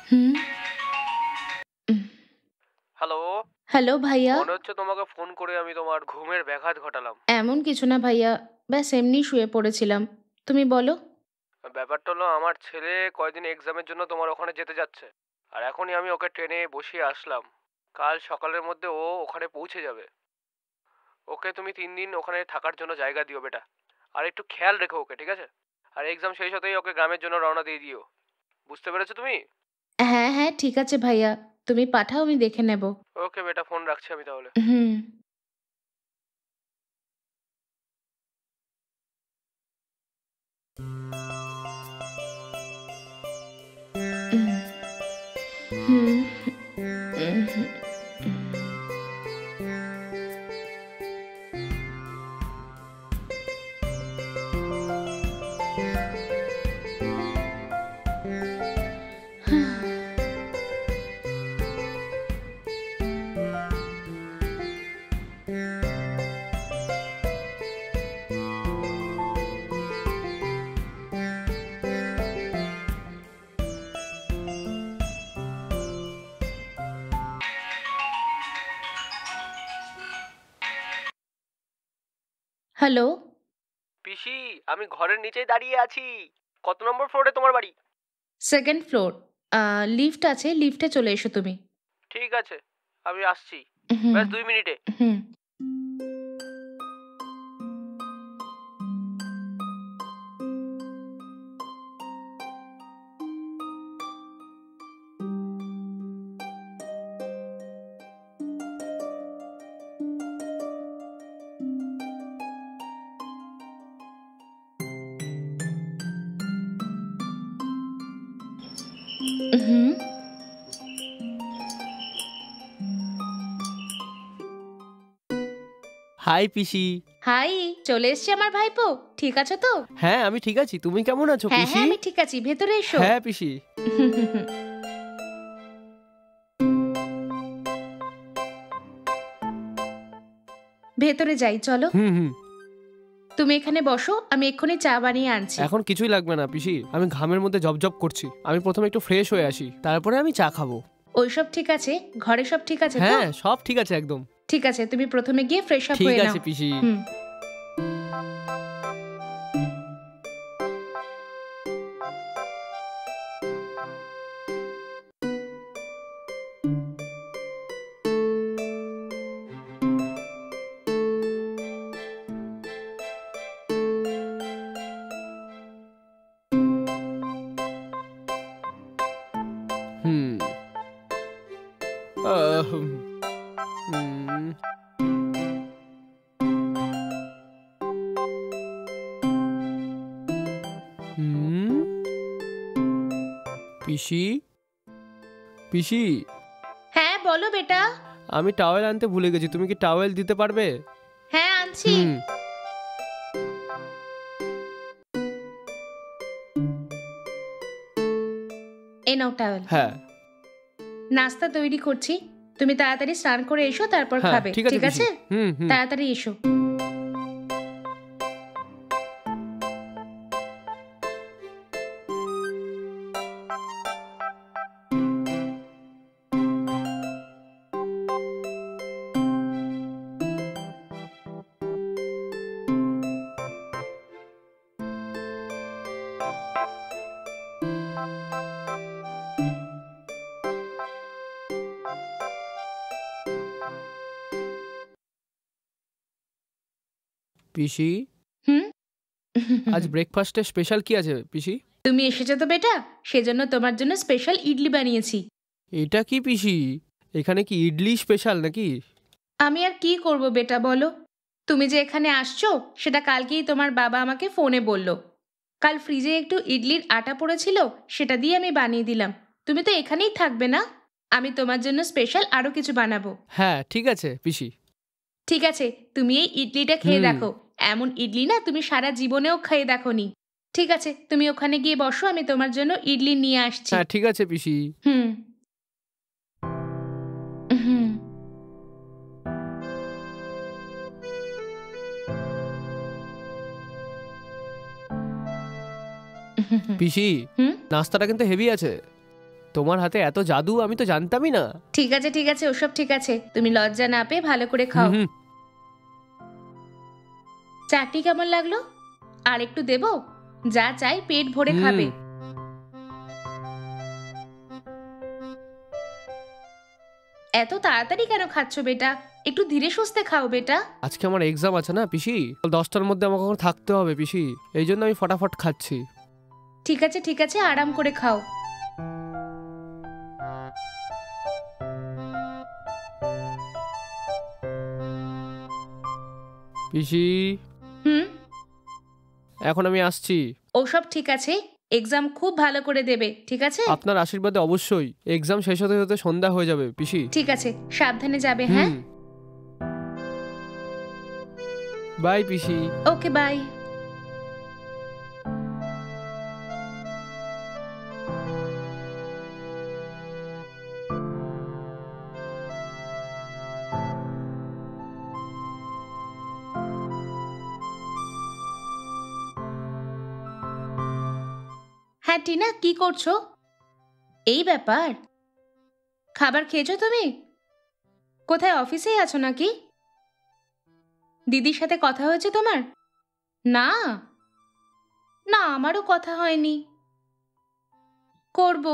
হুম। Hello. Hello ভাইয়া। মনে হচ্ছে তোমাকে ফোন করে আমি তোমার ঘুমের ব্যাঘাত ঘটালাম। এমন কিছু না ভাইয়া। ব্যাস এমনি শুয়ে পড়েছিলাম। তুমি বলো? ব্যাপারটা হলো আমার ছেলে কয়দিন এক্সামের জন্য তোমার ওখানে যেতে যাচ্ছে। আর এখনই আমি ওকে ট্রেনে বসিয়ে আসলাম। কাল সকালের মধ্যে ও ওখানে পৌঁছে যাবে। ওকে তুমি 3 দিন ওখানে থাকার জন্য জায়গা দিও বেটা। আর একটু খেয়াল রেখো ওকে, ঠিক আছে? আর এক্সাম শেষ হতেই ওকে গ্রামের জন্য রওনা দিয়ে দিও। বুঝতে পেরেছো তুমি? হ্যাঁ, হ্যাঁ, ঠিক আছে ভাইয়া। তুমি পাঠাও, আমি দেখে নেব। ওকে বেটা, ফোন রাখছি আমি তাহলে। হুম। উম, হুম, উম, হ্যালো? পিসি, আমি ঘরের নিচেই দাঁড়িয়ে আছি। কত নম্বর ফ্লোরে তোমার বাড়ি? 2nd floor. লিফট আছে, লিফটে চলে এসো তুমি। ঠিক আছে, আমি আসছি। হুম, ব্যাস 2 মিনিটে। হুম। হুম। হাই পিসি। হাই, চলে এসছে আমার ভাইপো। ঠিক আছো তো? হ্যাঁ, আমি ঠিক আছি। তুমি কেমন আছো হ্যাঁ, পিসি? হ্যাঁ, আমি ঠিক আছি। ভেতরে এসো। হ্যাঁ পিসি। ভেতরে যাই, চলো। হুম হুম। তুমি এখানে বসো, আমি এক্ষুনি চা বানিয়ে আনছি। এখন কিছুই লাগবে না পিসি, আমি ঘামের মধ্যে জবজব করছি। আমি প্রথমে একটু ফ্রেশ হয়ে আসি, তারপরে আমি চা খাবো। ওইসব ঠিক আছে? ঘরে সব ঠিক আছে তো? হ্যাঁ, সব ঠিক আছে একদম। ঠিক আছে, তুমি প্রথমে গিয়ে ফ্রেশ আপ ঠিক হয়ে নাও। আছে পিসি। হুম। হুম। হুম। হুম। হুম। পিসি, পিসি, হ্যাঁ, বলো বেটা। আমি টাওয়েল আনতে ভুলে গেছি, তুমি কি টাওয়েল দিতে পারবে? হ্যাঁ, আনছি। হুম। এই নাও টাওয়েল। হ্যাঁ নাস্তা তৈরি করছি। তুমি তাড়াতাড়ি স্নান করে এসো, তারপর হ্যাঁ, খাবে। ঠিক আছে ঠিক পিসি। আছে? হুম হুম। তাড়াতাড়ি এসো। পিসি, হুম। আজ ব্রেকফাস্টে স্পেশাল কি আছে পিসি? তুমি এসেছো তো বেটা, সেজন্য তোমার জন্য স্পেশাল ইডলি বানিয়েছি। এটা কি পিসি? এখানে কি ইডলি স্পেশাল নাকি? আমি আর কি করব বেটা বলো? তুমি যে এখানে আসছো সেটা কালকেই তোমার বাবা আমাকে ফোনে বলল। কাল ফ্রিজে একটু ইডলির আটা পড়েছিল, সেটা দিয়ে আমি বানিয়ে দিলাম। তুমি তো এখানেই থাকবে না? আমি তোমার জন্য স্পেশাল আরও কিছু বানাবো। হ্যাঁ ঠিক আছে পিসি। ঠিক আছে, তুমি এই ইডলিটা খেয়ে হুম। দেখো। এমন ইডলি না তুমি সারা জীবনেও খেয়ে দেখোনি। ঠিক আছে, তুমি ওখানে গিয়ে বসো, আমি তোমার জন্য ইডলি নিয়ে আসছি। হ্যাঁ ঠিক আছে পিসি। হুম। হুম। পিসি হুম নাস্তাটা কিন্তু হেভি আছে। তোমার হাতে এত জাদু আমি তো জানতামই না। ঠিক আছে ওসব ঠিক আছে, তুমি লজ্জা না পেয়ে ভালো করে হুম খাও। হুম। চাটনি কেমন লাগলো? আর একটু দেবো? যা চাই পেট ভরে হুম। খাবে। এত তাড়াতাড়ি কেন খাচ্ছ বেটা? একটু ধীরে সুস্থে খাও বেটা। আজকে আমার এক্সাম আছে না পিসি, 10টার মধ্যে আমাকে ওখানে থাকতে হবে পিসি, এই জন্য আমি ফটাফট খাচ্ছি। ঠিক আছে আরাম করে খাও। পিসি হুম এখন আমি আসছি। ওসব ঠিক আছে, এক্সাম খুব ভালো করে দেবে, ঠিক আছে? আপনার আশীর্বাদে অবশ্যই। এক্সাম শেষ হতে হতে সন্ধ্যা হয়ে যাবে পিসি। ঠিক আছে, সাবধানে যাবে। হ্যাঁ, হুম। By PC. Okay bye. হ্যাঁ টিনা, কি করছো? এই ব্যাপার, খাবার খেয়েছো তুমি? কোথায়, অফিসেই আছো নাকি? দিদির সাথে কথা হয়েছে তোমার? না না, আমারও কথা হয়নি। করব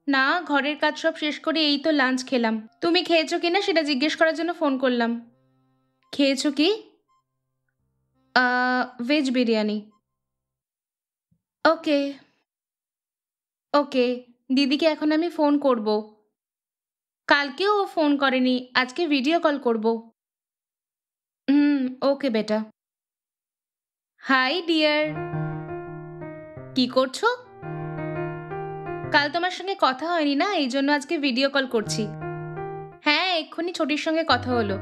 না, ঘরের কাজ সব শেষ করে এই তো লাঞ্চ খেলাম। তুমি খেয়েছো কিনা সেটা জিজ্ঞেস করার জন্য ফোন করলাম। খেয়েছো কি? ভেজ বিরিয়ানি। ওকে ওকে, দিদিকে এখন আমি ফোন করব। কালকেও ও ফোন করেনি, আজকে ভিডিও কল করব। হুম, ওকে বেটা। হাই ডিয়ার, কি করছো? কাল তোমার সঙ্গে কথা হয়নি না, এই জন্য আজকে ভিডিও কল করছি। হ্যাঁ, এক্ষুনি ছোটির সঙ্গে কথা হলো।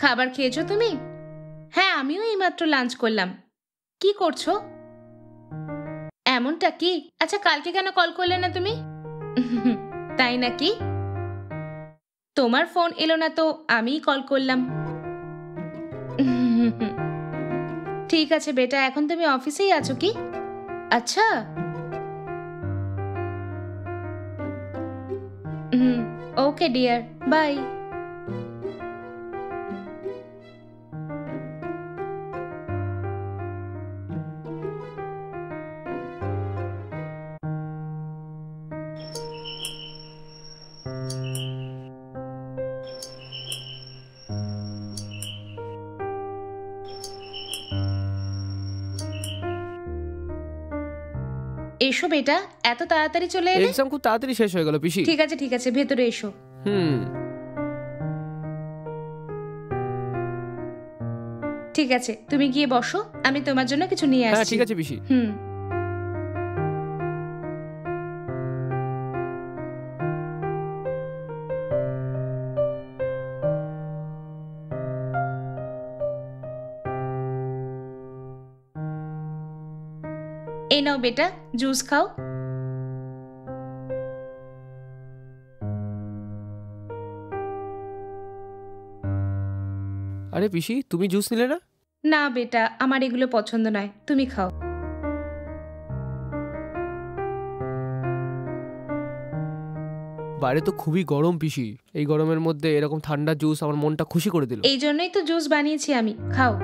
খাবার খেয়েছো তুমি? হ্যাঁ, আমিও এইমাত্র লাঞ্চ করলাম। কি করছো? এমনটা কি? আচ্ছা, কালকে কেন কল করলে না তুমি? তাই নাকি? তোমার ফোন এলো না তো আমিই কল করলাম। ঠিক আছে বেটা, এখন তুমি অফিসেই আছো কি? আচ্ছা। হুম, ওকে ডিয়ার, বাই। এসো বেটা, এত তাড়াতাড়ি চলে এলে? এক্সাম খুব তাড়াতাড়ি শেষ হয়ে গেল পিসি। ঠিক আছে, ভেতরে এসো। হুম। ঠিক আছে, তুমি গিয়ে বসো, আমি তোমার জন্য কিছু নিয়ে হ্যাঁ আসছি। ঠিক আছে পিসি। হুম। এই নাও বেটা, জুস খাও। আরে পিসি তুমি জুস নিলে না? না বেটা, আমার এগুলো পছন্দ নয়, তুমি খাও। বাইরে তো খুবই গরম পিসি, এই গরমের মধ্যে এরকম ঠান্ডা জুস আমার মনটা খুশি করে দিল। এই জন্যই তো জুস বানিয়েছি আমি, খাও।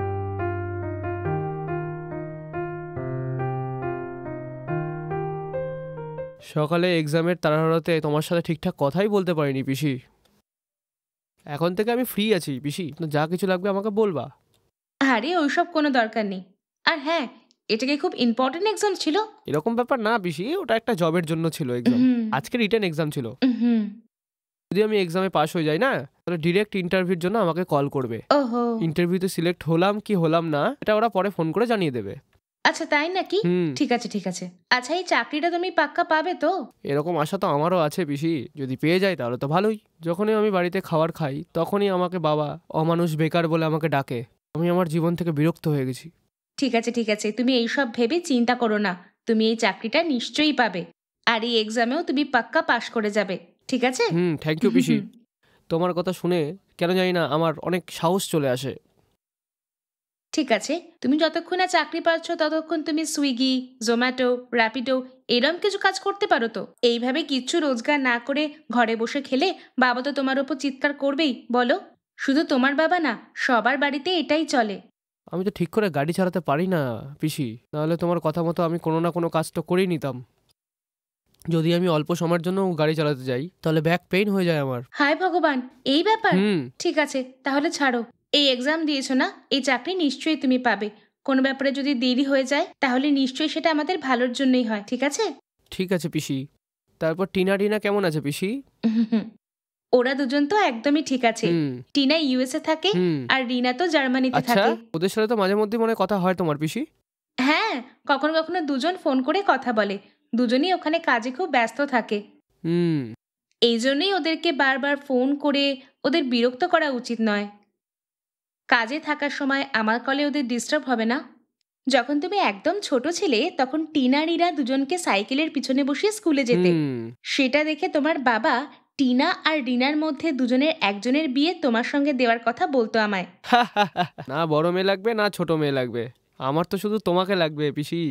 সকালে এক্সামের তাড়াহুড়োতে তোমার সাথে ঠিকঠাক কথাই বলতে পারিনি পিসি। এখন থেকে আমি ফ্রি আছি পিসি, তো যা কিছু লাগবে আমাকে বলবা। আরে ওইসব কোনো দরকার নেই। আর হ্যাঁ, এটা কি খুব ইম্পর্টেন্ট এক্সাম ছিল? এরকম ব্যাপার না পিসি, ওটা একটা জবের জন্য ছিল এক্সাম। হুম আজকে রিটেন এক্সাম ছিল। হুম। যদি আমি এক্সামে পাশ হয়ে যাই না, তাহলে ডিরেক্ট ইন্টারভিউর জন্য আমাকে কল করবে। ওহো, ইন্টারভিউতে সিলেক্ট হলাম কি হলাম না এটা ওরা পরে ফোন করে জানিয়ে দেবে। আচ্ছা তাই নাকি? হুম। ঠিক আছে। আচ্ছা, এই চাকরিটা তুমি পাক্কা পাবে তো? এরকম আশা তো আমারও আছে পিসি, যদি পেয়ে যাই তাহলে তো ভালোই। যখনই আমি বাড়িতে খাবার খাই তখনই আমাকে বাবা অমানুষ বেকার বলে আমাকে ডাকে। আমি আমার জীবন থেকে বিরক্ত হয়ে গেছি। ঠিক আছে, তুমি এইসব ভেবে চিন্তা করো না, তুমি এই চাকরিটা নিশ্চয়ই পাবে। আর এই এক্সামেও তুমি পাক্কা পাশ করে যাবে, ঠিক আছে? থ্যাংক ইউ পিসি। তোমার কথা শুনে কেন জানি না আমার অনেক সাহস চলে আসে। ঠিক আছে, তুমি যতক্ষণ না চাকরি পাচ্ছ ততক্ষণ তুমি সুইগি, জোম্যাটো, র্যাপিডো এরম কিছু কাজ করতে পারো তো। এইভাবে কিচ্ছু রোজগার না করে ঘরে বসে খেলে বাবা তো তোমার ওপর চিৎকার করবেই, বলো। শুধু তোমার বাবা না, সবার বাড়িতে এটাই চলে। আমি তো ঠিক করে গাড়ি চালাতে পারি না পিসি, নাহলে তোমার কথা মতো আমি কোনো না কোনো কাজ তো করেই নিতাম। যদি আমি অল্প সময়ের জন্য গাড়ি চালাতে যাই তাহলে ব্যাক পেইন হয়ে যায় আমার। হায় ভগবান, এই ব্যাপার। হুম। ঠিক আছে, তাহলে ছাড়ো। এই এক্সাম দিয়েছো না, এই চাকরি নিশ্চয়ই তুমি পাবে। কোনো ব্যাপারে যদি দেরি হয়ে যায় তাহলে নিশ্চয়ই সেটা আমাদের ভালোর জন্যই হয়, ঠিক আছে? ঠিক আছে পিসি। তারপর টিনা টিনা কেমন আছে পিসি? ওরা দুজন তো একদমই ঠিক আছে। হুম। টিনা ইউএসএ থাকে হুম। আর রিনা তো জার্মানিতে আচ্ছা, থাকে। ওদের সাথে তো মাঝে মধ্যে মনে হয় কথা হয় তোমার পিসি? হ্যাঁ, কখনো কখনো দুজন ফোন করে কথা বলে। দুজনেই ওখানে কাজে খুব ব্যস্ত থাকে। হুম। এই জন্যই ওদেরকে বারবার ফোন করে ওদের বিরক্ত করা উচিত নয়। কাজে থাকার সময় আমার কলে ওদের ডিস্টার্ব হবে না। যখন তুমি একদম ছোট ছিলে তখন টিনা রিনা দুজনকে সাইকেলের পিছনে বসিয়ে স্কুলে যেতে। হুম। সেটা দেখে তোমার বাবা টিনা আর রিনার মধ্যে দুজনের একজনের বিয়ে তোমার সঙ্গে দেওয়ার কথা বলতো আমায়। না বড় মেয়ে লাগবে না ছোট মেয়ে লাগবে, আমার তো শুধু তোমাকে লাগবে পিসি।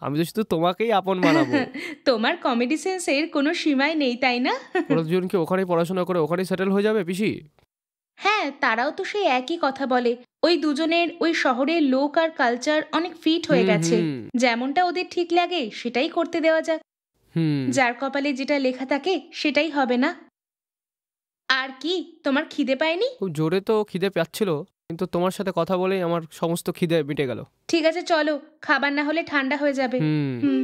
আমি তো শুধু তোমাকেই আপন বানাবো। তোমার কমেডি সেন্সের কোনো সীমাই নেই, তাই না? ওরা দুজনকে ওখানেই পড়াশোনা করে ওখানেই সেটেল হয়ে যাবে পিসি? হ্যাঁ, তারাও তো সেই একই কথা বলে। ওই দুজনের ওই শহরের লোক আর কালচার অনেক ফিট হয়ে হুম, গেছে। হুম। যেমনটা ওদের ঠিক লাগে সেটাই করতে দেওয়া যাক। হুম। যার কপালে যেটা লেখা থাকে সেটাই হবে না। আর কি, তোমার খিদে পায়নি? খুব জোরে তো খিদে পাচ্ছিল, কিন্তু তোমার সাথে কথা বলেই আমার সমস্ত খিদে মিটে গেল। ঠিক আছে, চলো, খাবার না হলে ঠান্ডা হয়ে যাবে। হুম। হুম।